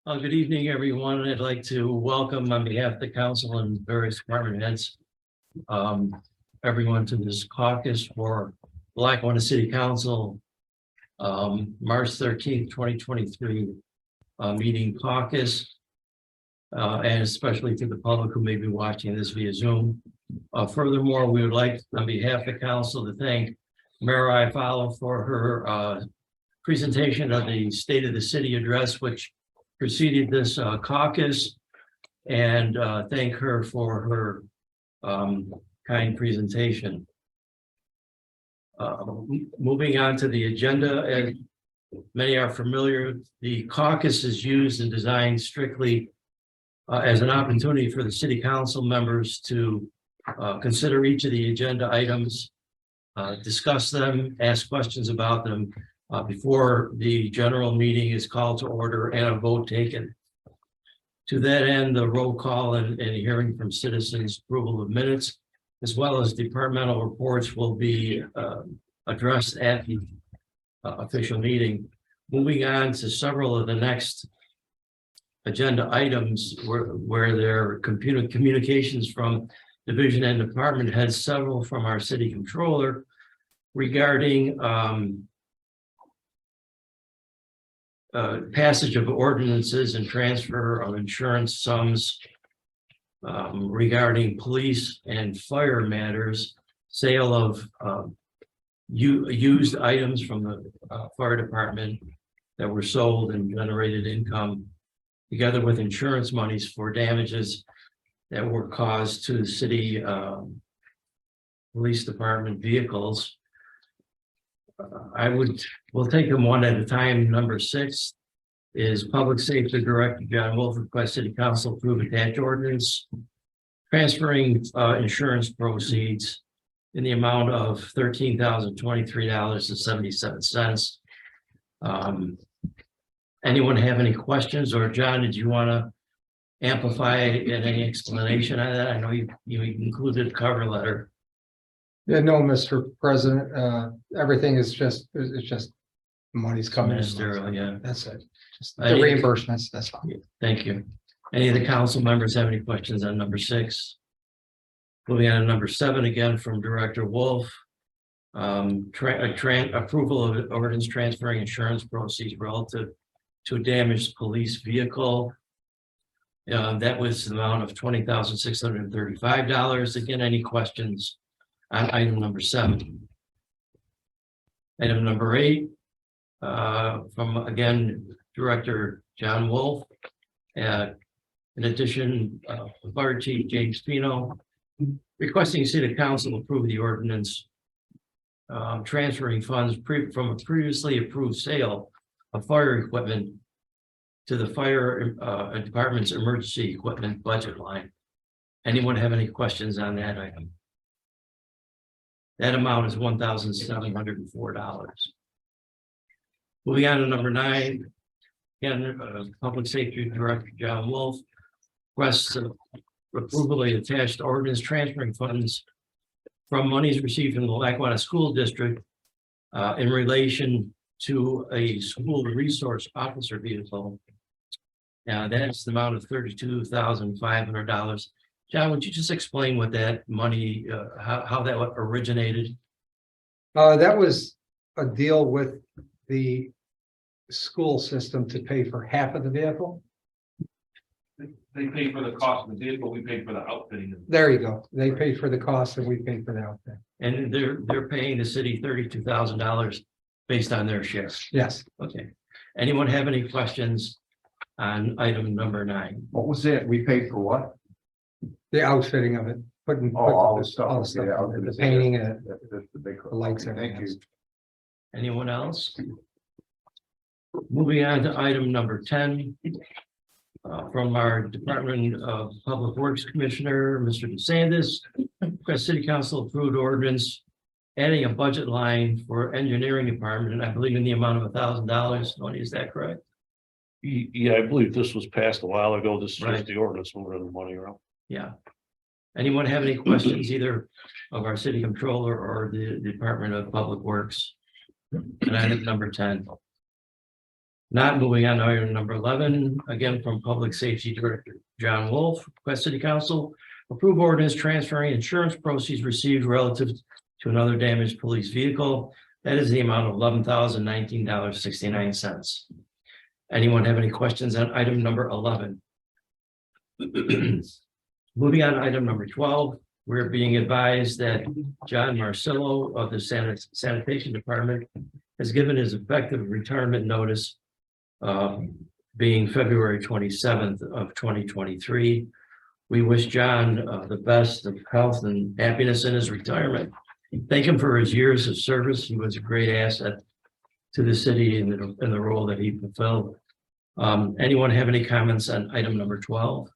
Good evening, everyone. I'd like to welcome on behalf of the council and various department heads, everyone to this caucus for Lackawanna City Council, March 13th, 2023 meeting caucus, and especially to the public who may be watching this via Zoom. Furthermore, we would like, on behalf of the council, to thank Mayor Iafallo for her presentation of the State of the City address, which preceded this caucus, and thank her for her kind presentation. Moving on to the agenda, as many are familiar, the caucus is used and designed strictly as an opportunity for the city council members to consider each of the agenda items, discuss them, ask questions about them, before the general meeting is called to order and a vote taken. To that end, the roll call and hearing from citizens, approval of minutes, as well as departmental reports, will be addressed at the official meeting. Moving on to several of the next agenda items where there are communications from division and department heads, several from our city controller regarding passage of ordinances and transfer of insurance sums regarding police and fire matters, sale of used items from the fire department that were sold and generated income, together with insurance monies for damages that were caused to the city police department vehicles. We'll take them one at a time. Number 6 is Public Safety Director John Wolf requests City Council approve attached ordinance transferring insurance proceeds in the amount of $13,023.77. Anyone have any questions? Or John, did you want to amplify any explanation on that? I know you included a cover letter. Yeah, no, Mr. President, everything is just, it's just money's coming in. Yeah. That's it. Just the reimbursements, that's fine. Thank you. Any of the council members have any questions on number 6? Moving on to number 7, again from Director Wolf. Approval of ordinance transferring insurance proceeds relative to a damaged police vehicle. That was the amount of $20,635. Again, any questions on item number 7? Item number 8, from again Director John Wolf. In addition, Fire Chief James Pino requesting City Council approve the ordinance transferring funds from a previously approved sale of fire equipment to the fire department's emergency equipment budget line. Anyone have any questions on that item? That amount is $1,704. Moving on to number 9, again, Public Safety Director John Wolf requests approval of the attached ordinance transferring funds from monies received from the Lackawanna School District in relation to a school resource officer vehicle. Now that's the amount of $32,500. John, would you just explain what that money, how that originated? That was a deal with the school system to pay for half of the vehicle. They pay for the cost of the vehicle, we pay for the outfitting. There you go. They pay for the cost and we pay for the outfit. And they're paying the city $32,000 based on their share. Yes. Okay. Anyone have any questions on item number 9? What was it? We paid for what? The outfitting of it, putting all the stuff. all the stuff, Yeah, the painting and That's the big. the lights. Thank you. Anyone else? Moving on to item number 10. From our Department of Public Works Commissioner, Mr. DeSantis, request City Council approved ordinance adding a budget line for engineering department, and I believe in the amount of $1,000. Tony, is that correct? Yeah, I believe this was passed a while ago. This is Right. just the ordinance moving the money around. Yeah. Anyone have any questions either of our city controller or the Department of Public Works? And item number 10. Not moving on to item number 11, again from Public Safety Director John Wolf, request City Council approve ordinance transferring insurance proceeds received relative to another damaged police vehicle. That is the amount of $11,019.69. Anyone have any questions on item number 11? Moving on to item number 12, we're being advised that John Marcillo of the Sanitation Department has given his effective retirement notice being February 27th of 2023. We wish John the best of health and happiness in his retirement. Thank him for his years of service. He was a great asset to the city in the role that he fulfilled. Anyone have any comments on item number 12?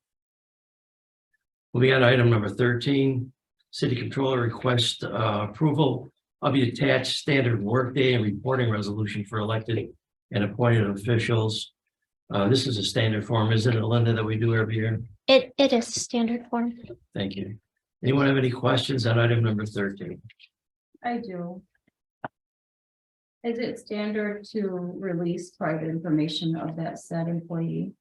Moving on to item number 13, City Controller requests approval of the attached standard workday and reporting resolution for elected and appointed officials. This is a standard form, isn't it, Linda, that we do every year? It is standard form. Thank you. Anyone have any questions on item number 13? I do. Is it standard to release private information of that said employee?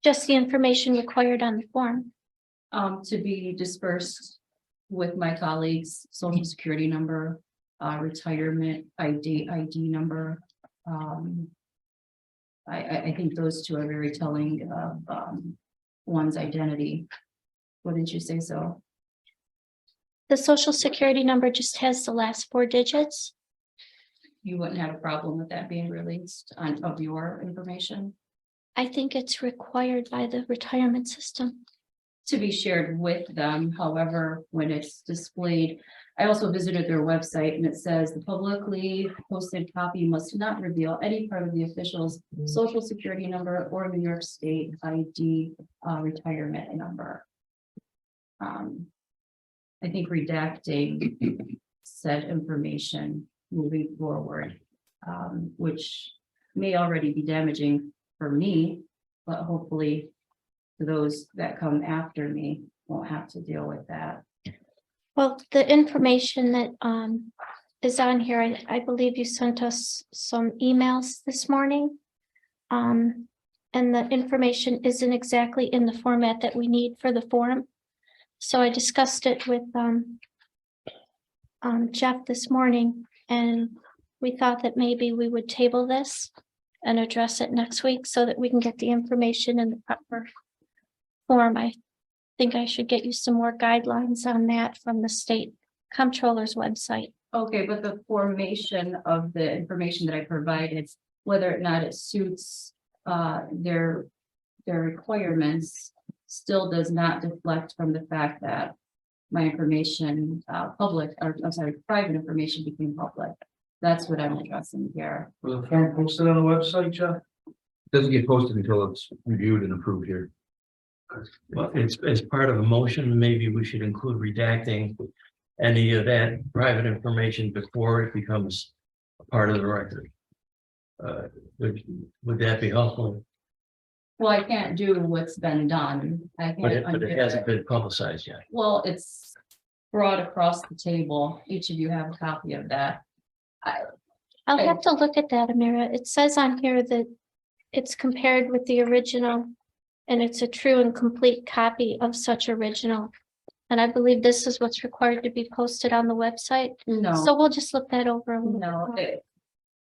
Just the information required on the form. To be dispersed with my colleagues' social security number, retirement ID number. I think those two are very telling of one's identity. Wouldn't you say so? The social security number just has the last 4 digits. You wouldn't have a problem with that being released of your information I think it's required by the retirement system. to be shared with them. However, when it's displayed, I also visited their website and it says the publicly posted copy must not reveal any part of the official's social security number or New York State ID retirement number. I think redacting said information moving forward, which may already be damaging for me, but hopefully those that come after me won't have to deal with that. Well, the information that is on here, I believe you sent us some emails this morning. And the information isn't exactly in the format that we need for the forum. So I discussed it with Jeff this morning, and we thought that maybe we would table this and address it next week so that we can get the information in the proper form. I think I should get you some more guidelines on that from the state comptroller's website. Okay, but the formation of the information that I provided, whether or not it suits their requirements, still does not deflect from the fact that my information, private information became public. That's what I'm addressing here. Was the form posted on the website, Jeff? Doesn't get posted until it's reviewed and approved here. Well, it's as part of a motion, maybe we should include redacting any of that private information before it becomes a part of the record. Would that be helpful? Well, I can't do what's been done. I But can't undo it hasn't it. been publicized yet. Well, it's brought across the table. Each of you have a copy of that. I'll have to look at that, Amira. It says on here that it's compared with the original and it's a true and complete copy of such original. And I believe this is what's required to be posted on the website. No. So we'll just look that over. a little No, bit.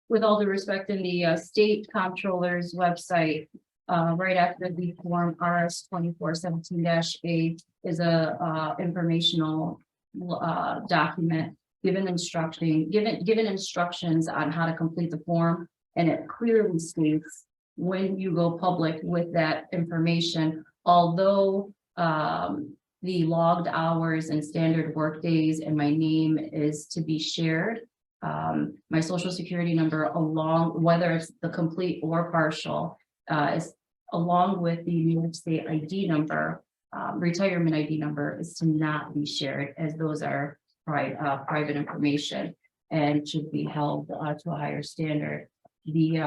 with all due respect, in the state comptroller's website, right after the form RS 2417-A is a informational document given instructions on how to complete the form, and it clearly states when you go public with that information, although the logged hours and standard work days and my name is to be shared. My social security number, along whether it's the complete or partial, is along with the New York State ID number, retirement ID number, is to not be shared, as those are private information and should be held to a higher standard. The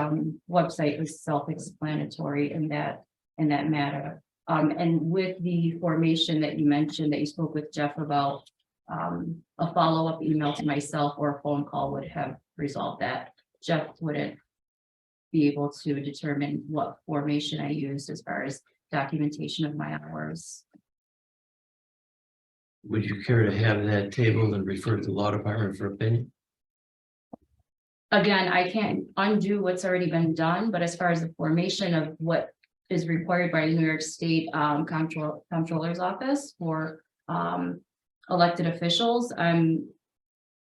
website is self-explanatory in that matter. And with the formation that you mentioned that you spoke with Jeff about, a follow-up email to myself or a phone call would have resolved that. Jeff wouldn't be able to determine what formation I used as far as documentation of my hours. Would you care to have that tabled and refer to the law department for opinion? Again, I can't undo what's already been done, but as far as the formation of what is required by the New York State Comptroller's Office for elected officials,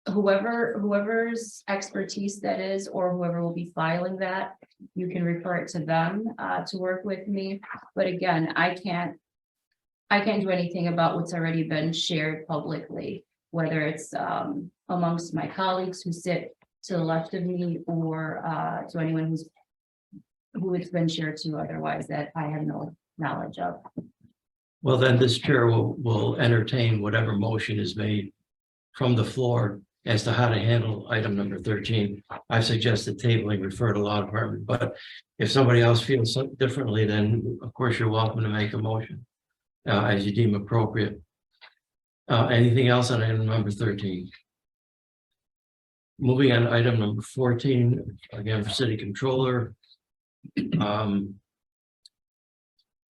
whoever's expertise that is, or whoever will be filing that, you can refer it to them to work with me. But again, I can't do anything about what's already been shared publicly, whether it's amongst my colleagues who sit to the left of me, or to anyone who it's been shared to otherwise that I have no knowledge of. Well, then this chair will entertain whatever motion is made from the floor as to how to handle item number 13. I've suggested tabling, refer to law department, but if somebody else feels differently, then of course you're welcome to make a motion as you deem appropriate. Anything else on item number 13? Moving on to item number 14, again for city controller.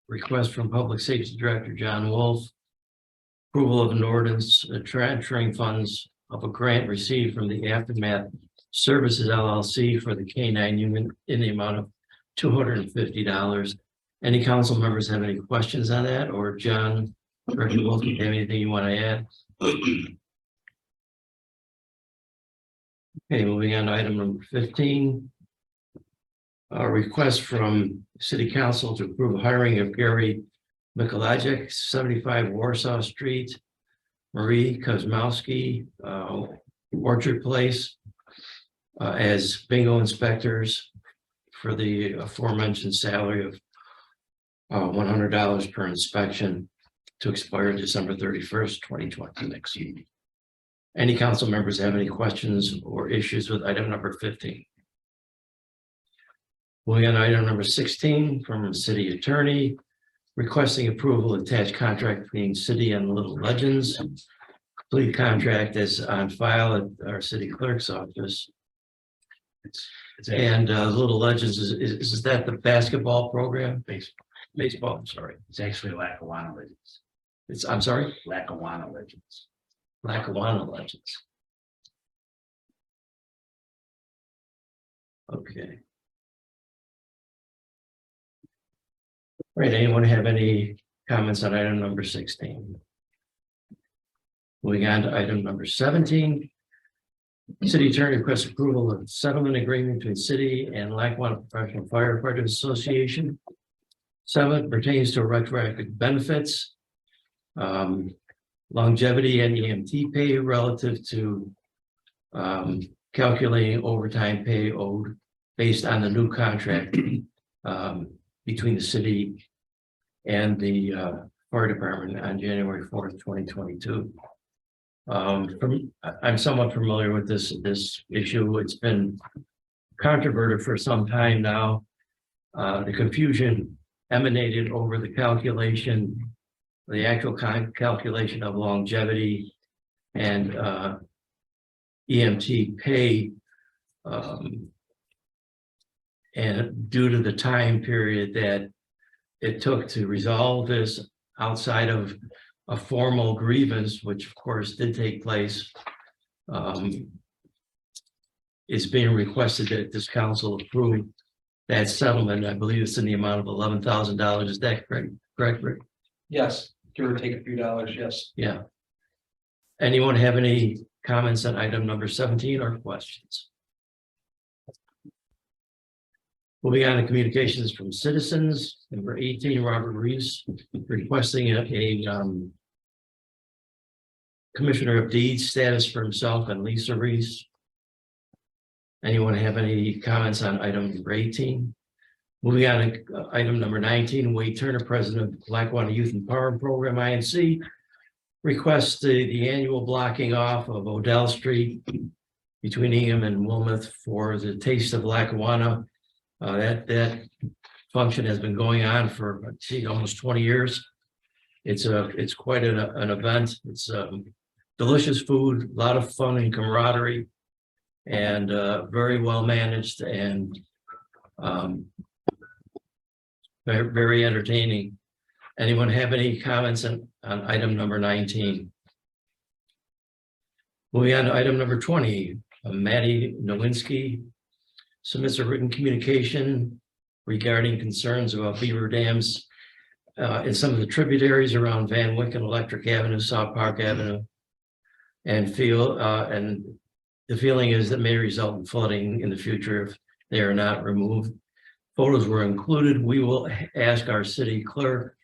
Request from Public Safety Director John Wolf. Approval of an ordinance transferring funds of a grant received from the Aftermath Services LLC for the K-9 unit in the amount of $250. Any council members have any questions on that? Or John, Director Wolf, do you have anything you want to add? Okay, moving on to item number 15. A request from City Council to approve hiring of Gary Mikalajic, 75 Warsaw Street, Marie Kozmowski, Orchard Place, as bingo inspectors for the aforementioned salary of $100 per inspection to expire December 31st, 2026. Any council members have any questions or issues with item number 15? Moving on to item number 16 from the city attorney, requesting approval of attached contract between city and Little Legends. Complete contract is on file at our city clerk's office. And Little Legends, is that the basketball program? Baseball, I'm sorry. It's actually Lackawanna Legends. I'm sorry? Lackawanna Legends. Lackawanna Legends. Okay. All right, anyone have any comments on item number 16? Moving on to item number 17. City attorney requests approval of settlement agreement between city and Lackawanna Professional Firefighters Association. Settlement pertains to retroactive benefits, longevity and EMT pay relative to calculating overtime pay owed based on the new contract between the city and the fire department on January 4th, 2022. I'm somewhat familiar with this issue. It's been controverted for some time now. The confusion emanated over the calculation, the actual calculation of longevity and EMT pay, and due to the time period that it took to resolve this outside of a formal grievance, which of course did take place, it's being requested that this council approve that settlement. I believe it's in the amount of $11,000. Is that correct, Rick? Yes, give or take a few dollars, yes. Yeah. Anyone have any comments on item number 17 or questions? Moving on to communications from citizens, number 18, Robert Reese requesting a Commissioner of Deeds status for himself and Lisa Reese. Anyone have any comments on item number 18? Moving on to item number 19, Wade Turner, President of Lackawanna Youth Empowerment Program, INC, requests the annual blocking off of Odell Street between Ingham and Wilmouth for the Taste of Lackawanna. That function has been going on for almost 20 years. It's quite an event. It's delicious food, a lot of fun and camaraderie. and very well managed and very, very entertaining. Anyone have any comments on item number 19? Moving on to item number 20, Maddie Nowinski submits a written communication regarding concerns about beaver dams in some of the tributaries around Van Wyck and Electric Avenue, South Park Avenue. And the feeling is that may result in flooding in the future if they are not removed. Photos were included. We will ask our city clerk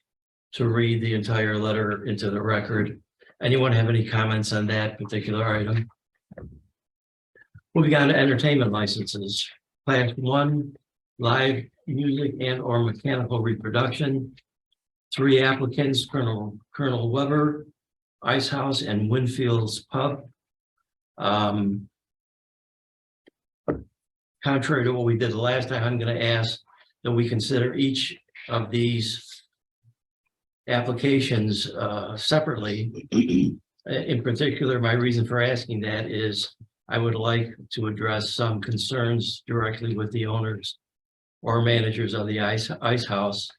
to read the entire letter into the record. Anyone have any comments on that particular item? Moving on to entertainment licenses. Class 1, live music and or mechanical reproduction. 3 applicants, Colonel Weber, Ice House, and Winfield's Pub. Contrary to what we did the last time, I'm going to ask that we consider each of these applications separately. In particular, my reason for asking that is I would like to address some concerns directly with the owners or managers of the Ice House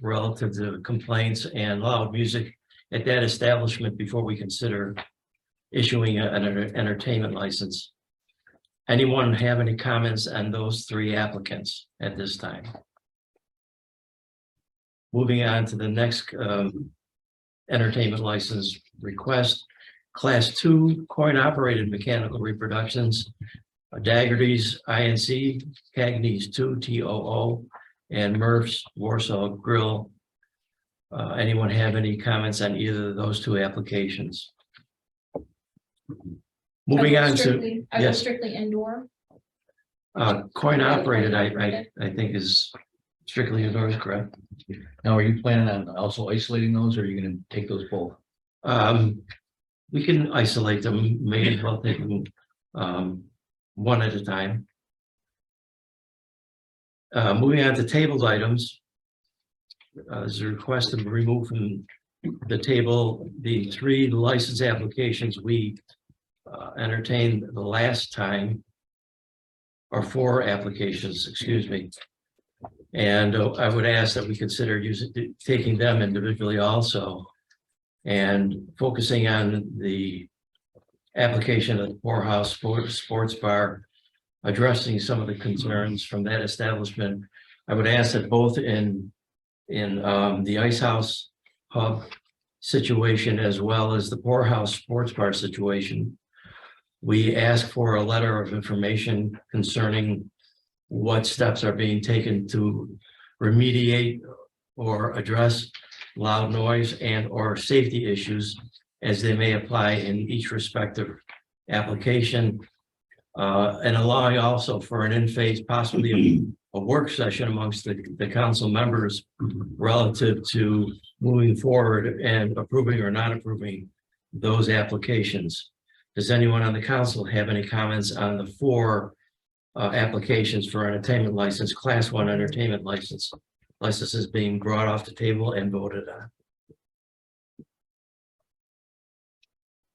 relative to complaints and loud music at that establishment before we consider issuing an entertainment license. Anyone have any comments on those 3 applicants at this time? Moving on to the next entertainment license request. Class 2 coin-operated mechanical reproductions, Daggerty's INC, Cagney's 2 TOO, and Murph's Warsaw Grill. Anyone have any comments on either of those 2 applications? Moving on to, yes, strictly indoor. coin-operated, I think is strictly indoors, correct? Now, are you planning on also isolating those, or are you gonna take those both? We can isolate them, maybe we'll take them one at a time. Moving on to tabled items. There's a request to remove from the table the 3 license applications we entertained the last time, or 4 applications, excuse me. And I would ask that we consider taking them individually also, and focusing on the application of the Poorhouse Sports Bar, addressing some of the concerns from that establishment. I would ask that both in the Ice House Pub situation as well as the Poorhouse Sports Bar situation, we ask for a letter of information concerning what steps are being taken to remediate or address loud noise and or safety issues as they may apply in each respective application, and allowing also for an in-phase, possibly a work session amongst the council members relative to moving forward and approving or not approving those applications. Does anyone on the council have any comments on the 4 applications for entertainment license, Class 1 entertainment licenses being brought off the table and voted on?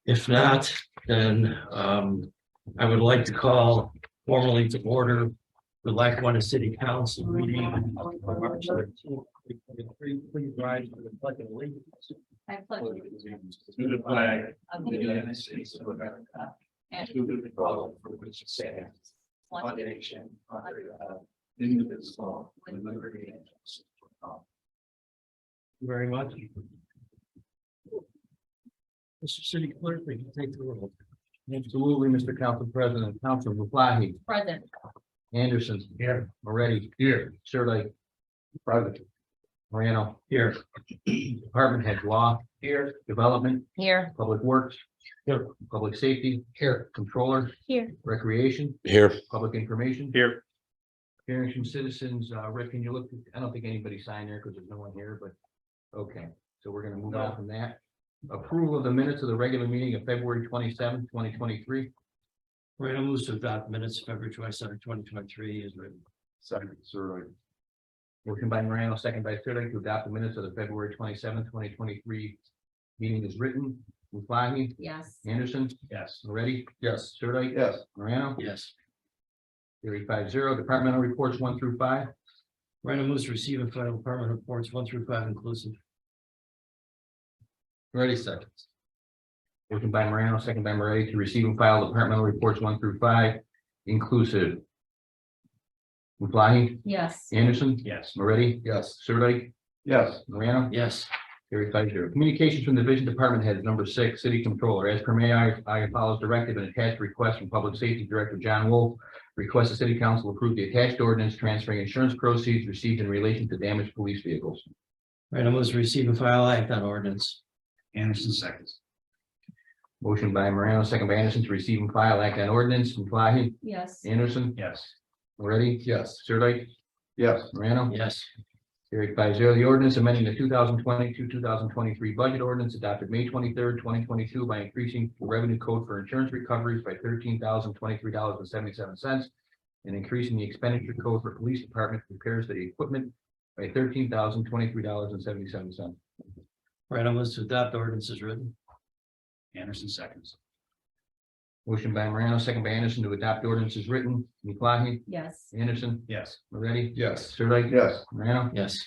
If not, then I would like to call formally to order the Lackawanna City Council meeting on March 13th. Please rise for the pledge of allegiance. I pledge To the flag of of the United States of America, and to the republic for which it stands, one nation, under God, indivisible, with liberty and justice for all. Thank you very much. Mr. City Clerk, we can take the roll. Absolutely, Mr. Council President. Council Muflahi, present. Anderson. Here. Moretti. Here. Sirdike. Present. Morano. Here. Department Head Law. Here. Development. Here. Public Works. Here. Public Safety. Here. Controller. Here. Recreation. Here. Public Information. Here. Hearing from citizens. Rick, can you look? I don't think anybody signed there because there's no one here, but okay. So we're going to move on from that. Approval of the minutes of the regular meeting of February 27th, 2023. Morano moves to adopt minutes February 27th, 2023 is written. Second, Sirdike. Motion by Morano, second by Sirdike to adopt the minutes of the February 27th, 2023 meeting is written. Muflahi? Yes. Anderson? Yes. Moretti? Yes. Sirdike? Yes. Morano? Yes. Carried 5-0. Departmental reports 1 through 5. Random moves to receive and file department reports 1 through 5 inclusive. Ready, seconds. Motion by Morano, second by Moretti to receive and file departmental reports 1 through 5 inclusive. Muflahi? Yes. Anderson? Yes. Moretti? Yes. Sirdike? Yes. Morano? Yes. Carried 5-0. Communications from Division Department Heads, number 6, City Controller. As per May I follows directive and attached request from Public Safety Director John Wolf. Request the City Council approve the attached ordinance transferring insurance proceeds received in relation to damaged police vehicles. Random moves to receive and file act on ordinance. Anderson seconds. Motion by Morano, second by Anderson to receive and file act on ordinance. Muflahi? Yes. Anderson? Yes. Moretti? Yes. Sirdike? Yes. Morano? Yes. Carried 5-0. The ordinance amending the 2022-2023 budget ordinance adopted May 23rd, 2022 by increasing the revenue code for insurance recoveries by $13,023.77 and increasing the expenditure code for police department repairs to the equipment by $13,023.77. Random moves to adopt ordinance as written. Anderson seconds. Motion by Morano, second by Anderson to adopt ordinance as written. Muflahi? Yes. Anderson? Yes. Moretti? Yes. Sirdike? Yes. Morano? Yes.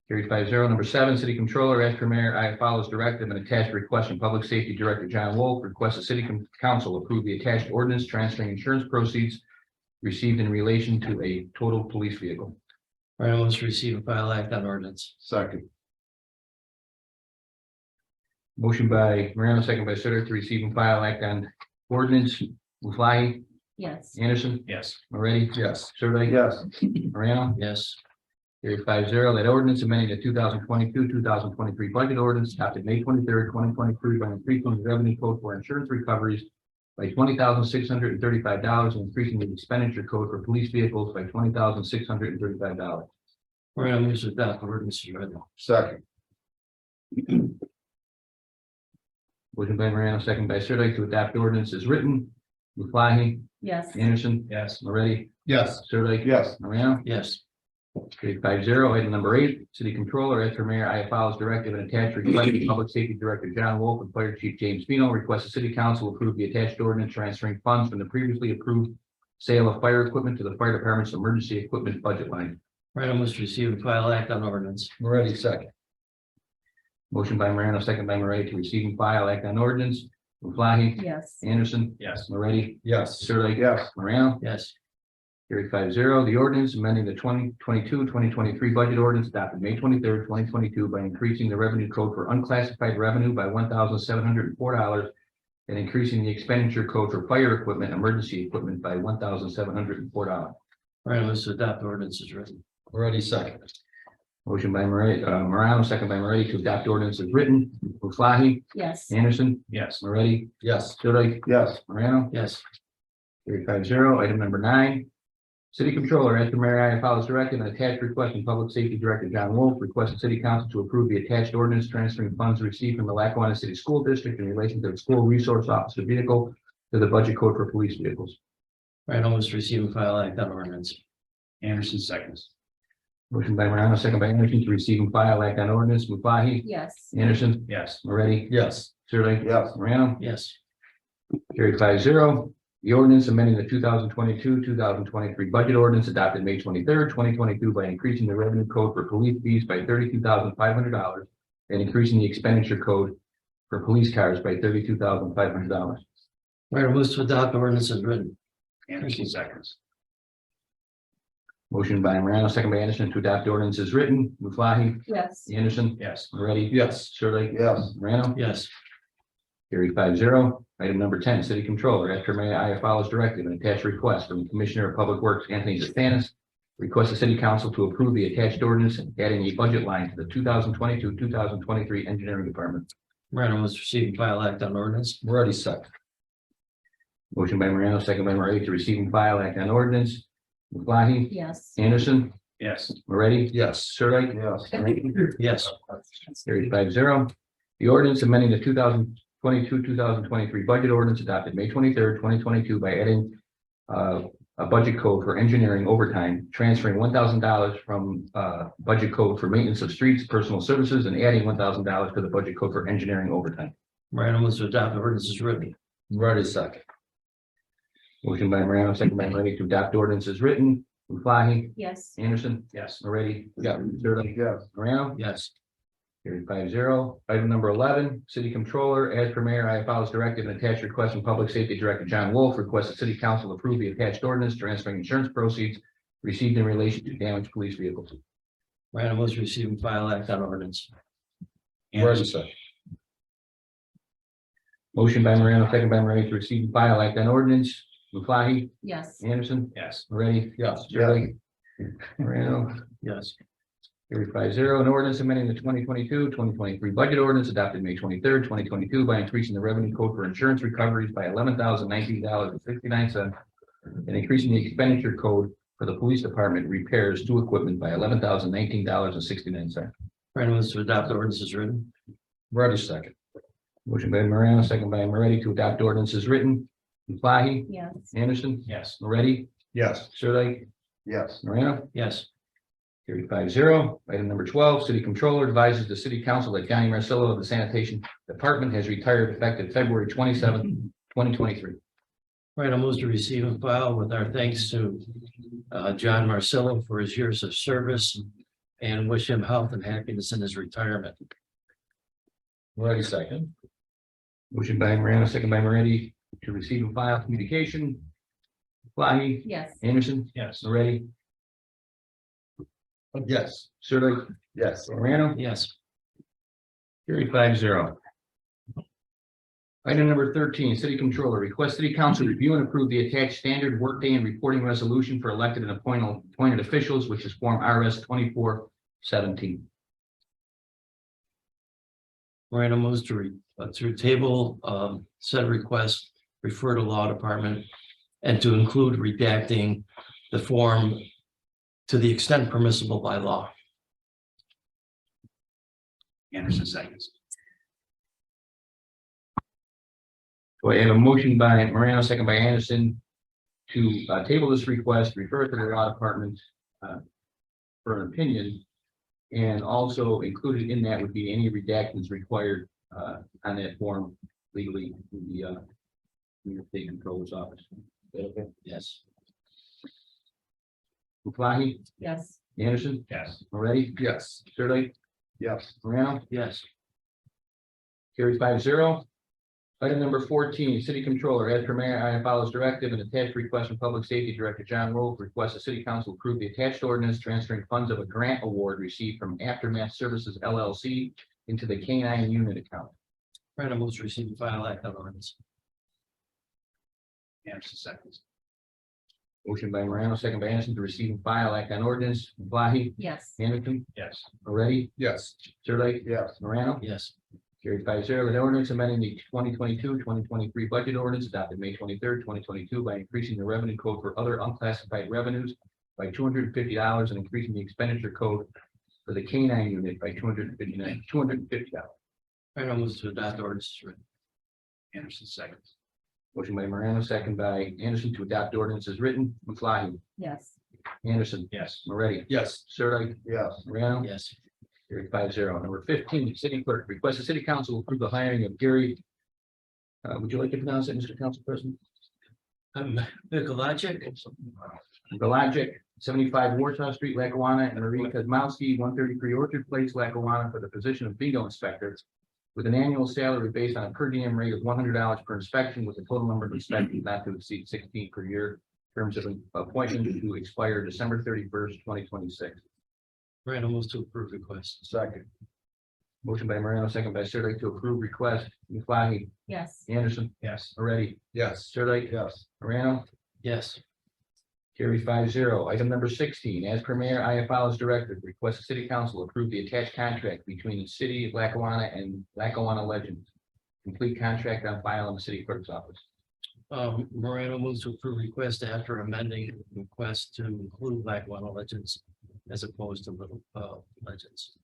Carried 5-0. Number 7, City Controller, as per Mayor, I follows directive and attached request from Public Safety Director John Wolf. Request the City Council approve the attached ordinance transferring insurance proceeds received in relation to a total police vehicle. Random moves to receive and file act on ordinance. Second. Motion by Morano, second by Sirdike to receive and file act on ordinance. Muflahi? Yes. Anderson? Yes. Moretti? Yes. Sirdike? Yes. Morano? Yes. Carried 5-0. That ordinance amending the 2022-2023 budget ordinance adopted May 23rd, 2023 by increasing the revenue code for insurance recoveries by $20,635 and increasing the expenditure code for police vehicles by $20,635. Random moves to adopt ordinance as written. Second. Motion by Morano, second by Sirdike to adopt ordinance as written. Muflahi? Yes. Anderson? Yes. Moretti? Yes. Sirdike? Yes. Morano? Yes. Carried 5-0. Item number 8, City Controller, as per Mayor Iafallo's directive and attached request from Public Safety Director John Wolf and Fire Chief James Fino, request the City Council approve the attached ordinance transferring funds from the previously approved sale of fire equipment to the fire department's emergency equipment budget line. Random moves to receive and file act on ordinance. Ready, second. Motion by Morano, second by Moretti to receive and file act on ordinance. Muflahi? Yes. Anderson? Yes. Moretti? Yes. Sirdike? Yes. Morano? Yes. Carried 5-0. The ordinance amending the 2022-2023 budget ordinance adopted May 23rd, 2022 by increasing the revenue code for unclassified revenue by $1,704 and increasing the expenditure code for fire equipment, emergency equipment by $1,704. Random moves to adopt ordinance as written. Ready, second. Motion by Morano, second by Moretti to adopt ordinance as written. Muflahi? Yes. Anderson? Yes. Moretti? Yes. Sirdike? Yes. Morano? Yes. Carried 5-0. Item number 9. City Controller, as per Mayor Iafallo's directive and attached request from Public Safety Director John Wolf, request the City Council to approve the attached ordinance transferring funds received from the Lackawanna City School District in relation to the school resource officer vehicle to the budget code for police vehicles. Random moves to receive and file act on ordinance. Anderson seconds. Motion by Morano, second by Anderson to receive and file act on ordinance. Muflahi? Yes. Anderson? Yes. Moretti? Yes. Sirdike? Yes. Morano? Yes. Carried 5-0. The ordinance amending the 2022-2023 budget ordinance adopted May 23rd, 2022 by increasing the revenue code for police fees by $32,500 and increasing the expenditure code for police cars by $32,500. Random moves to adopt ordinance as written. Anderson seconds. Motion by Morano, second by Anderson to adopt the ordinance as written. Muflahi? Yes. Anderson? Yes. Moretti? Yes. Sirdike? Yes. Morano? Yes. Carried 5-0. Item number 10, City Controller, after Mayor Iafallo's directive and attached request from Commissioner of Public Works Anthony DeSantis, request the City Council to approve the attached ordinance and adding a budget line to the 2022-2023 Engineering Department. Random moves to receive and file act on ordinance. Ready, second. Motion by Morano, second by Moretti to receive and file act on ordinance. Muflahi? Yes. Anderson? Yes. Moretti? Yes. Sirdike? Yes. Yes. Carried 5-0. The ordinance amending the 2022-2023 budget ordinance adopted May 23rd, 2022 by adding a budget code for engineering overtime, transferring $1,000 from budget code for maintenance of streets, personal services, and adding $1,000 to the budget code for engineering overtime. Morano moves to adopt the ordinance as written. Moretti second. Motion by Morano, second by Moretti to adopt ordinance as written. Muflahi? Yes. Anderson? Yes. Moretti? Yeah. Sirdike? Yes. Morano? Yes. Carried 5-0. Item number 11, city controller, as per mayor, I follows directive and attached request from public safety director John Wolf, requests the city council approve the attached ordinance transferring insurance proceeds received in relation to damaged police vehicles. Morano moves to receive and file act on ordinance. Moretti second. Motion by Morano, second by Moretti to receive and file act on ordinance. Muflahi? Yes. Anderson? Yes. Moretti? Yes. Sirdike? Morano? Yes. Carried 5-0. An ordinance amending the 2022-2023 budget ordinance adopted May 23rd, 2022 by increasing the revenue code for insurance recoveries by $11,019.69 and increasing the expenditure code for the police department repairs to equipment by $11,019.69. Morano moves to adopt the ordinance as written. Moretti second. Motion by Morano, second by Moretti to adopt ordinance as written. Muflahi? Yes. Anderson? Yes. Moretti? Yes. Sirdike? Yes. Morano? Yes. Carried 5-0. Item number 12, city controller advises the city council that Johnny Marcello of the sanitation department has retired effective February 27th, 2023. Morano moves to receive and file with our thanks to John Marcello for his years of service and wish him health and happiness in his retirement. Moretti second. Motion by Morano, second by Moretti to receive and file communication. Muflahi? Yes. Anderson? Yes. Moretti? Yes. Sirdike? Yes. Morano? Yes. Carried 5-0. Item number 13, city controller request city council review and approve the attached standard workday and reporting resolution for elected and appointed officials, which is form RS 2417. Morano moves to table said request, refer to law department, and to include redacting the form to the extent permissible by law. Anderson seconds. So I have a motion by Morano, second by Anderson to table this request, refer it to the law department for an opinion. And also included in that would be any redactions required on that form legally in the New York State Controller's office. Okay. Yes. Muflahi? Yes. Anderson? Yes. Moretti? Yes. Sirdike? Yes. Morano? Yes. Carried 5-0. Item number 14, city controller, as per mayor, I follows directive and attached request from public safety director John Wolf, requests the city council approve the attached ordinance transferring funds of a grant award received from Aftermath Services LLC into the K-9 unit account. Morano moves to receive and file act on ordinance. Anderson seconds. Motion by Morano, second by Anderson to receive and file act on ordinance. Muflahi? Yes. Anderson? Yes. Moretti? Yes. Sirdike? Yes. Morano? Yes. Carried 5-0. An ordinance amending the 2022-2023 budget ordinance adopted May 23rd, 2022 by increasing the revenue code for other unclassified revenues by $250 and increasing the expenditure code for the K-9 unit by $250. Morano moves to adopt ordinance as written. Anderson seconds. Motion by Morano, second by Anderson to adopt ordinance as written. Muflahi? Yes. Anderson? Yes. Moretti? Yes. Sirdike? Yes. Morano? Yes. Carried 5-0. Number 15, city clerk requests the city council approve the hiring of Gary. Would you like to pronounce it, Mr. Council President? Mikulajic. Galajic, 75 Warsaw Street, Lackawanna, and Marie Kozmowski, 133 Orchard Place, Lackawanna, for the position of bingo inspector, with an annual salary based on a per diem rate of $100 per inspection, with a total number of inspections not to exceed 16 per year. Terms of appointment to expire December 31st, 2026. Morano moves to approve request. Second. Motion by Morano, second by Sirdike to approve request. Muflahi? Yes. Anderson? Yes. Moretti? Yes. Sirdike? Yes. Morano? Yes. Carried 5-0. Item number 16, as per mayor, I follows directive, request the city council approve the attached contract between the city of Lackawanna and Lackawanna Legends. Complete contract on file in the city clerk's office. Morano moves to approve request after amending request to include Lackawanna Legends as opposed to Little Legends.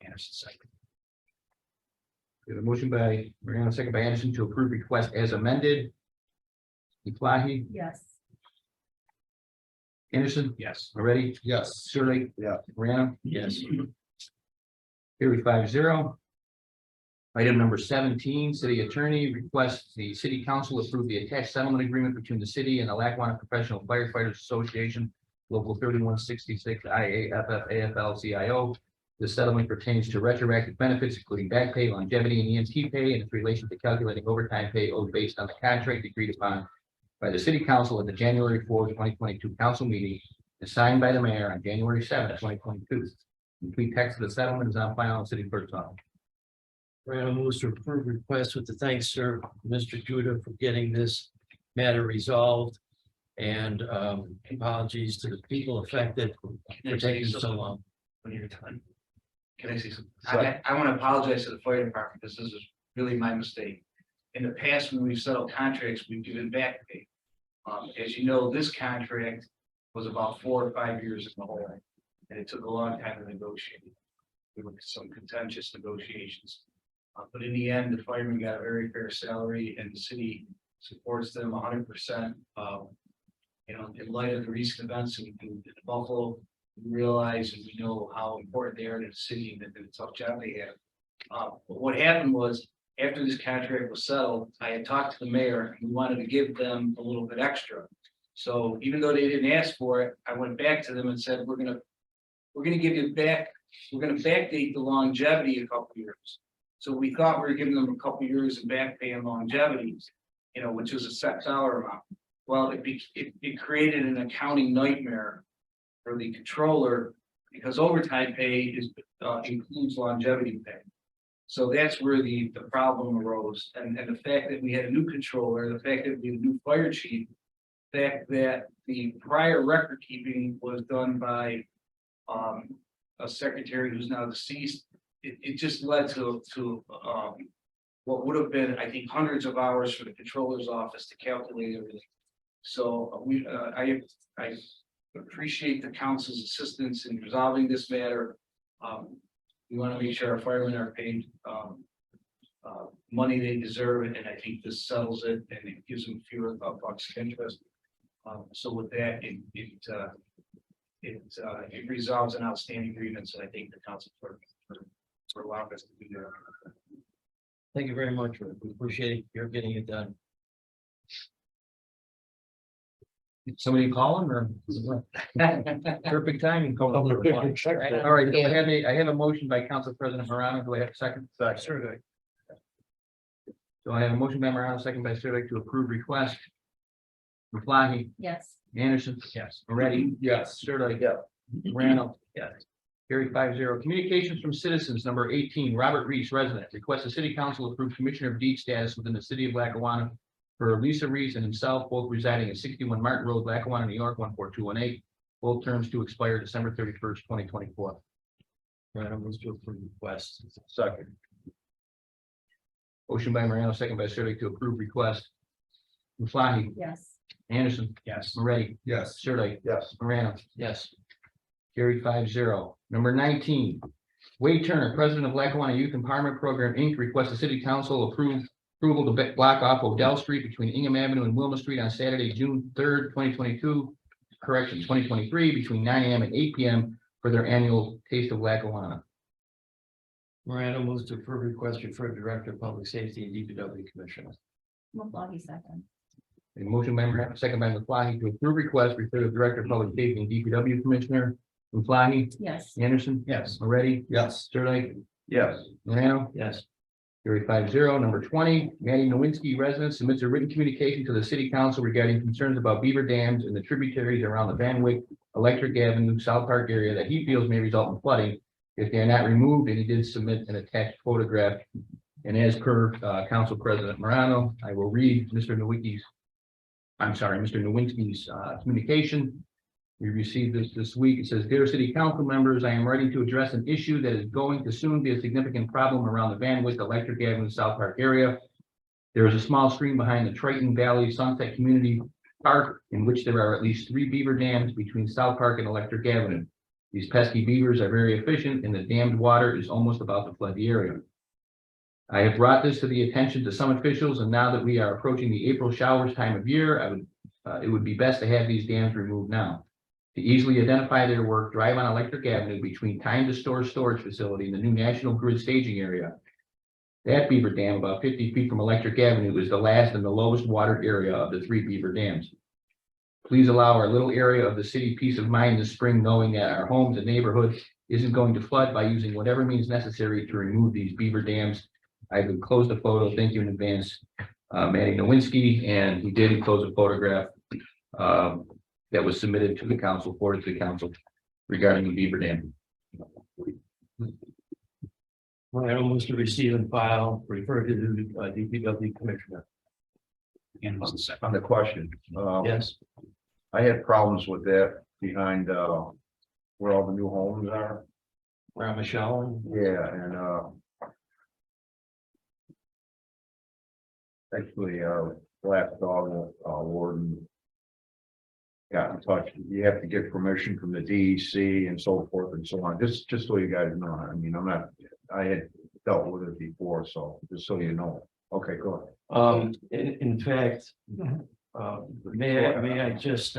Anderson second. We have a motion by Morano, second by Anderson to approve request as amended. Muflahi? Yes. Anderson? Yes. Moretti? Yes. Sirdike? Yeah. Morano? Yes. Carried 5-0. Item number 17, city attorney requests the city council approve the attached settlement agreement between the city and the Lackawanna Professional Firefighters Association, local 3166 IAFF AFL-CIO. The settlement pertains to retroactive benefits, including back pay, longevity, and EMT pay, and its relation to calculating overtime pay owed based on the contract agreed upon by the city council at the January 4, 2022 council meeting, and signed by the mayor on January 7, 2022. Complete text of the settlement is on file in city clerk's office. Morano moves to approve request with the thanks, sir, Mr. Judah, for getting this matter resolved. And apologies to the people affected for taking so long. When you're done. Can I say something? I want to apologize to the fire department because this is really my mistake. In the past, when we've settled contracts, we've given back pay. As you know, this contract was about 4 or 5 years in the hole, and it took a long time to negotiate. There were some contentious negotiations. But in the end, the firemen got a very fair salary and the city supports them 100%. You know, in light of the recent events in Buffalo, we realize and we know how important they are to the city and the tough job they have. But what happened was, after this contract was settled, I had talked to the mayor and we wanted to give them a little bit extra. So even though they didn't ask for it, I went back to them and said, we're gonna give you back, we're gonna backdate the longevity a couple years. So we thought we were giving them a couple years of back pay and longevity, you know, which was a set dollar amount. Well, it created an accounting nightmare for the controller because overtime pay is includes longevity pay. So that's where the problem arose. And the fact that we had a new controller, the fact that we had a new fire chief, the fact that the prior record keeping was done by a secretary who's now deceased, it just led to what would have been, I think, hundreds of hours for the controller's office to calculate everything. So I appreciate the council's assistance in resolving this matter. We want to make sure our firemen are paid money they deserve, and I think this settles it and it gives them fewer bucks of interest. So with that, it resolves an outstanding grievance, and I thank the council for allowing us to do that. Thank you very much. We appreciate your getting it done. Somebody call him or? Perfect timing. All right, so I have a motion by Council President Morano. Do I have a second? Sure. So I have a motion by Morano, second by Sirdike to approve request. Maflahe, Yes. Anderson. Yes. Moretti. Yes. Sirdike. Morano. Yes. Carried 5-0. Communications from citizens, number 18, Robert Reese, resident, requests the city council approve commissioner of deed status within the city of Lackawanna for Lisa Reese and himself, both residing at 61 Martin Road, Lackawanna, New York, 14218. Both terms to expire December 31st, 2024. Morano moves to approve request. Second. Motion by Morano, second by Sirdike to approve request. Maflahe, Yes. Anderson, Yes. Moretti, Yes. Sirdike, Yes. Morano. Yes. Carried 5-0. Number 19, Wade Turner, president of Lackawanna Youth Empowerment Program, Inc., requests the city council approval to block off Odell Street between Ingham Avenue and Wilma Street on Saturday, June 3rd, 2022, correction, 2023, between 9 a.m. and 8 p.m. for their annual Taste of Lackawanna. Morano moves to approve request referred to Director of Public Safety and DPW Commissioner. Maflahe second. A motion by Morano, second by Maflahe to approve request referred to the Director of Public Safety and DPW Commissioner. Maflahe, Yes. Anderson. Yes. Moretti. Yes. Sirdike. Yes. Morano. Yes. Carried 5-0. Number 20, Maddie Nowinski, resident, submits a written communication to the city council regarding concerns about beaver dams and the tributaries around the Van Wyck, Electric Avenue, South Park area that he feels may result in flooding if they are not removed, and he did submit an attached photograph. And as per Council President Morano, I will read Mr. Nowinski's communication. We received this week. It says, "Dear City Council members, I am writing to address an issue that is going to soon be a significant problem around the Van Wyck, Electric Avenue, South Park area. There is a small stream behind the Triton Valley Sunset Community Park in which there are at least 3 beaver dams between South Park and Electric Avenue. These pesky beavers are very efficient and the dammed water is almost about to flood the area. I have brought this to the attention to some officials, and now that we are approaching the April showers time of year, it would be best to have these dams removed now. To easily identify their work, drive on Electric Avenue between Time to Store storage facility and the new National Grid staging area. That beaver dam, about 50 feet from Electric Avenue, is the last and the lowest water area of the 3 beaver dams. Please allow our little area of the city peace of mind this spring, knowing that our homes and neighborhood isn't going to flood by using whatever means necessary to remove these beaver dams. I've enclosed a photo. Thank you in advance, Manny Nowinski, and he did enclose a photograph that was submitted to the council, forwarded to the council regarding the beaver dam. Morano moves to receive and file, refer to the DPW commissioner. Anderson second. On the question, Yes, I had problems with that behind, where all the new homes are. Ram Michelle. Yeah, and, actually, last dog, warden got in touch. You have to get permission from the DEC and so forth and so on. Just so you guys know, I mean, I had dealt with it before, so just so you know. Okay, go ahead. In fact, may I just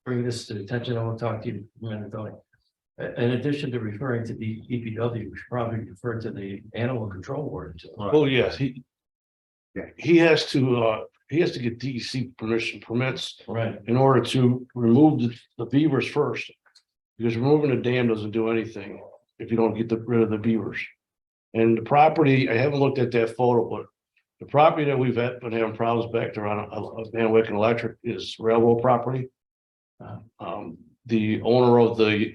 bring this to the attention? I will talk to you in a minute, Tony. In addition to referring to the DPW, we should probably refer to the animal control board. Well, yes, he has to get DEC permits Right, in order to remove the beavers first. Because removing the dam doesn't do anything if you don't get rid of the beavers. And the property, I haven't looked at that photo, but the property that we've been having problems back there on Van Wyck and Electric is railroad property. The owner of the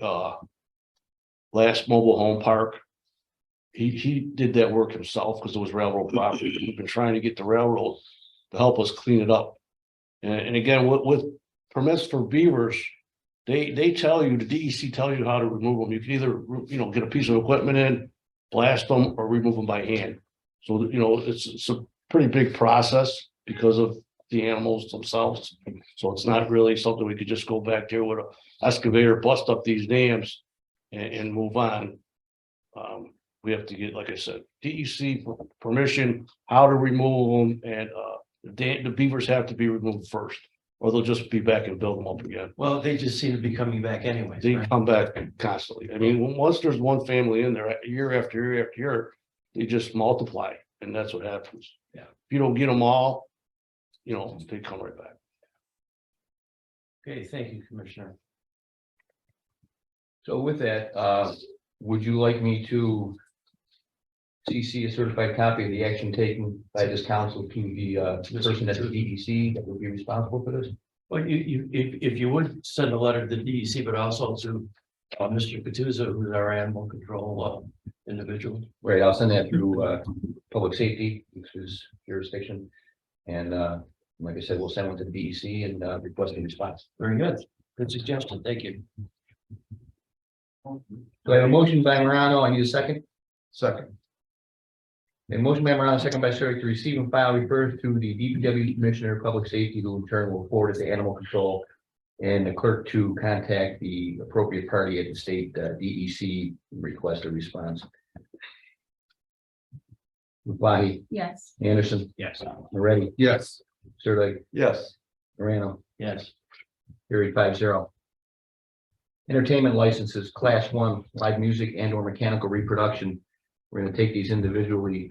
last mobile home park, he did that work himself because it was railroad property. We've been trying to get the railroad to help us clean it up. And again, with permits for beavers, they tell you, the DEC tells you how to remove them. You can either, get a piece of equipment in, blast them, or remove them by hand. So, it's a pretty big process because of the animals themselves. So it's not really something we could just go back there with an excavator, bust up these dams and move on. We have to get, like I said, DEC permission, how to remove them, and the beavers have to be removed first, or they'll just be back and build them up again. well, they just seem to be coming back anyway. They come back constantly. I mean, once there's one family in there, year after year after year, they just multiply, and that's what happens. Yeah. If you don't get them all, they come right back. Okay, thank you, Commissioner. So with that, would you like me to CC a certified copy of the action taken by this council to the person at the DEC that would be responsible for this? Well, if you would send a letter to the DEC, but also to Mr. Katuza, who's our animal control individual. Right, I'll send that through public safety, which is jurisdiction. And like I said, we'll send one to the DEC and request a response. Very good. Good suggestion. Thank you. So I have a motion by Morano. I need a second. Second, A motion by Morano, second by Surrey, to receive and file refers to the DPW Commissioner of Public Safety, who in turn will forward it to Animal Control and the clerk to contact the appropriate party at the state DEC and request a response. Muflahi, Yes. Anderson, Yes. Moretti, yes. Sirdike, Yes. Morano, Yes. carried 5-0. Entertainment licenses, class 1, live music and or mechanical reproduction. We're going to take these individually.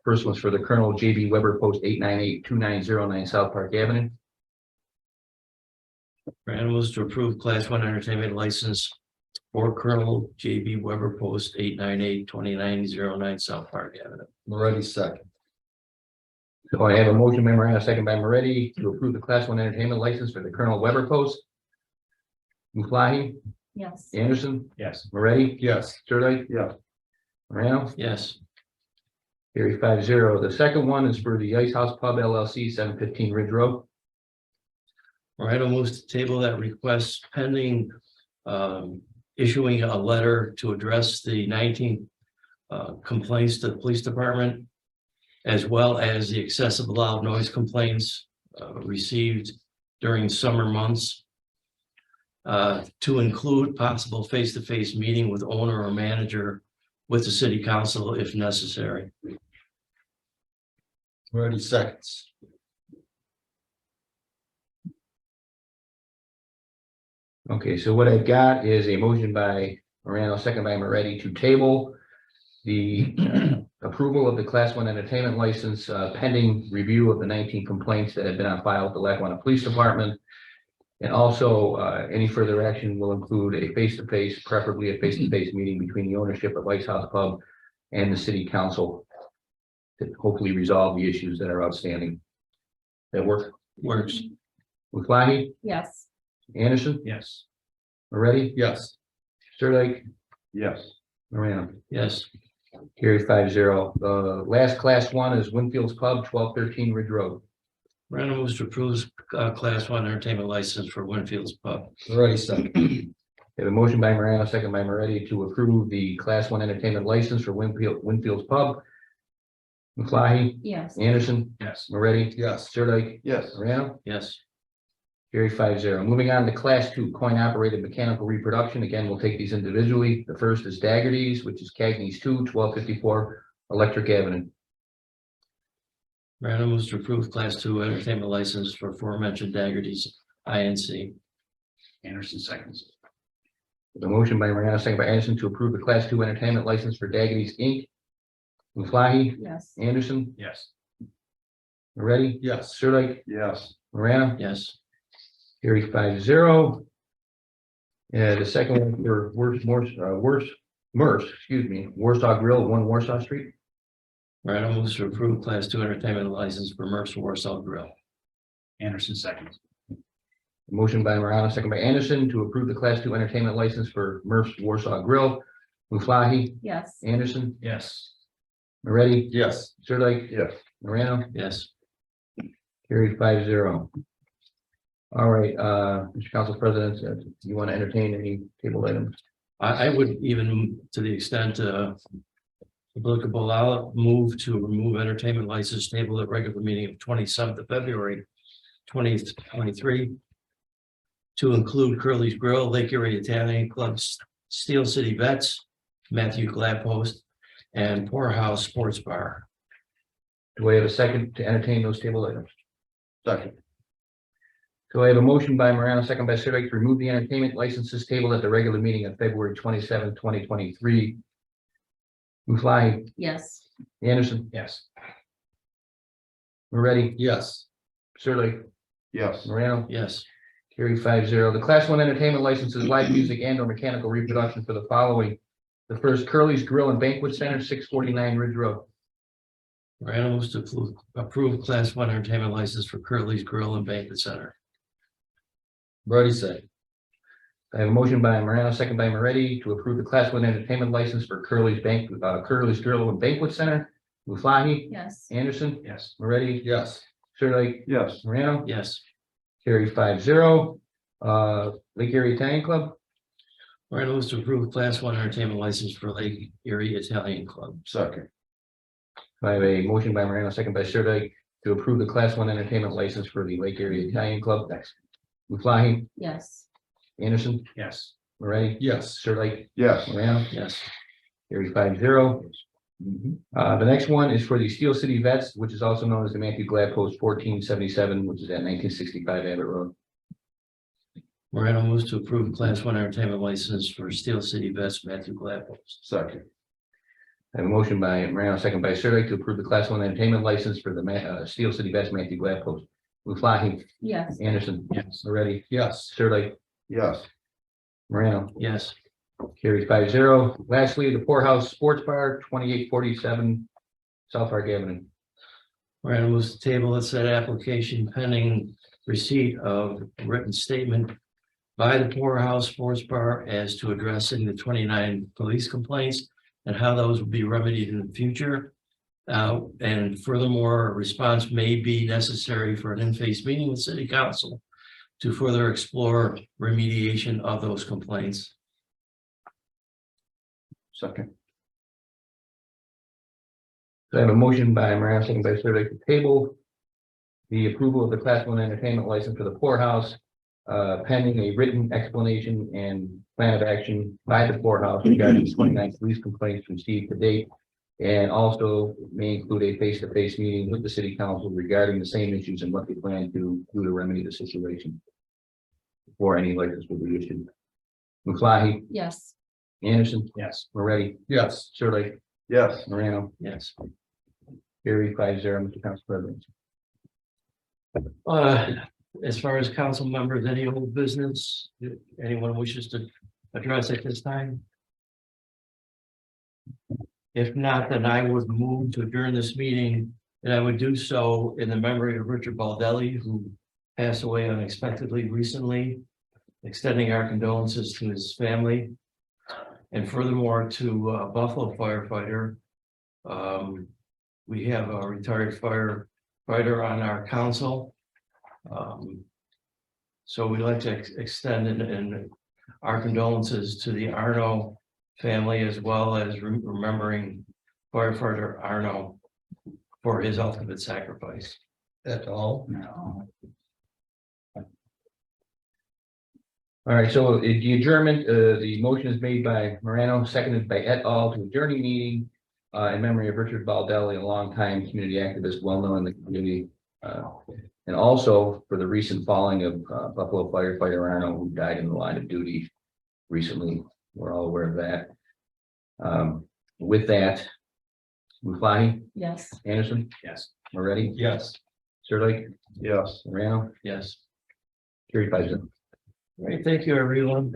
First one's for the Colonel J.B. Weber, Post 898-2909 South Park Avenue. Random moves to approve Class 1 entertainment license for Colonel J.B. Weber, Post 898-2909 South Park Avenue. Moretti second. So I have a motion by Morano, second by Moretti, to approve the class 1 entertainment license for the Colonel Weber Post. Muflahi, Yes. Anderson, Yes. Moretti, Yes. Sirdike, Yes. Morano, Yes. carried 5-0. The second one is for the Ice House Pub LLC, 715 Ridge Road. Morano moves to table that request pending issuing a letter to address the 19 complaints to the police department, as well as the excessive loud noise complaints received during summer months, to include possible face-to-face meeting with owner or manager with the city council if necessary. Moretti seconds. Okay, so what I've got is a motion by Morano, second by Moretti, to table the approval of the Class 1 entertainment license pending review of the 19 complaints that have been on file with the Lackawanna Police Department. And also, any further action will include a face-to-face, preferably a face-to-face meeting between the ownership of Ice House Pub and the city council to hopefully resolve the issues that are outstanding. That work? Works. Muflahi? Yes. Anderson? Yes. Moretti? Yes. Sirdike? Yes. Morano? Yes. Carried 5-0. The last Class 1 is Winfield's Pub, 1213 Ridge Road. Random moves to approve class 1 entertainment license for Winfield's Pub. Moretti second. We have a motion by Morano, second by Moretti to approve the Class 1 entertainment license for Winfield's Pub. Muflahi? Yes. Anderson? Yes. Moretti? Yes. Sirdike? Yes. Morano? Yes. Carried 5-0. Moving on to Class 2 coin operated mechanical reproduction. Again, we'll take these individually. The first is Daggerty's, which is Cagney's 2, 1254 Electric Avenue. Random moves to approve class 2 entertainment license for aforementioned Daggerty's INC. Anderson seconds. The motion by Morano, second by Anderson to approve the Class 2 entertainment license for Daggerty's Inc. Muflahi? Yes. Anderson? Yes. Moretti? Yes. Sirdike? Yes. Morano? Yes. Carried 5-0. The second one for Warsaw Grill, 1 Warsaw Street. Random moves to approve class 2 entertainment license for Merck's Warsaw Grill. Anderson seconds. Motion by Morano, second by Anderson to approve the Class 2 entertainment license for Murph's Warsaw Grill. Muflahi? Yes. Anderson? Yes. Moretti? Yes. Sirdike? Yes. Morano? Yes. Carried 5-0. All right, Mr. Council President, do you want to entertain any table items? I would even, to the extent applicable, I'll move to remove entertainment license table at regular meeting of 27th of February 2023 to include Curly's Grill, Lake Erie Italian Club, Steel City Vets, Matthew Gladpost, and Poorhouse Sports Bar. Do I have a second to entertain those table items? Second. So I have a motion by Morano, second by Sirdike to remove the entertainment licenses table at the regular meeting of February 27, 2023. Muflahi? Yes. Anderson? Yes. Moretti? Yes. Sirdike? Yes. Morano? Yes. Carried 5-0. The Class 1 entertainment licenses live music and or mechanical reproduction for the following. The first, Curly's Grill and Banquet Center, 649 Ridge Road. Random moves to approve class 1 entertainment license for Curly's Grill and Banquet Center. Moretti said. I have a motion by Morano, second by Moretti to approve the Class 1 entertainment license for Curly's Grill and Banquet Center. Muflahi? Yes. Anderson? Yes. Moretti? Yes. Sirdike? Yes. Morano? Yes. Carried 5-0. Lake Erie Italian Club. Random moves to approve class 1 entertainment license for Lake Erie Italian Club. Second. I have a motion by Morano, second by Sirdike to approve the Class 1 entertainment license for the Lake Erie Italian Club. Next. Muflahi? Yes. Anderson? Yes. Moretti? Yes. Sirdike? Yes. Morano? Yes. Carried 5-0. The next one is for the Steel City Vets, which is also known as the Matthew Gladpost 1477, which is at 1965 Abbott Road. Morano moves to approve class 1 entertainment license for Steel City Vets, Matthew Gladpost. Second. I have a motion by Morano, second by Sirdike to approve the Class 1 entertainment license for the Steel City Vets, Matthew Gladpost. Muflahi? Yes. Anderson? Yes. Moretti? Yes. Sirdike? Yes. Morano? Yes. Carried 5-0. Lastly, the Poorhouse Sports Bar, 2847 South Park Avenue. Morano moves to table it said application pending receipt of a written statement by the Poorhouse Sports Bar as to addressing the 29 police complaints and how those will be remedied in the future. And furthermore, a response may be necessary for an in-face meeting with City Council to further explore remediation of those complaints. Second. So I have a motion by Morano, second by Sirdike to table the approval of the Class 1 entertainment license for the Poorhouse, pending a written explanation and plan of action by the Poorhouse regarding 29 police complaints received to date, and also may include a face-to-face meeting with the City Council regarding the same issues and what they plan to do to remedy the situation before any license will be issued. Muflahi? Yes. Anderson? Yes. Moretti? Yes. Sirdike? Yes. Morano, Yes. carried 5-0, Mr. Council President. As far as council members, any old business, anyone wishes to address at this time? If not, then I would move to adjourn this meeting, and I would do so in the memory of Richard Baldelli, who passed away unexpectedly recently, extending our condolences to his family. And furthermore, to Buffalo firefighter. We have a retired firefighter on our council. So we'd like to extend in our condolences to the Arno family, as well as remembering firefighter Arno for his ultimate sacrifice. That's all. No. All right, so the adjournment, the motion is made by Morano, seconded by et al. To adjourning meeting in memory of Richard Baldelli, a longtime community activist, well known in the community. And also for the recent falling of Buffalo firefighter Arno, who died in the line of duty recently. We're all aware of that. With that, Muflahi, Yes. Anderson, Yes. Moretti, Yes. Sirlik, Yes. Morano, Yes. carried 5-0. All right, thank you, everyone.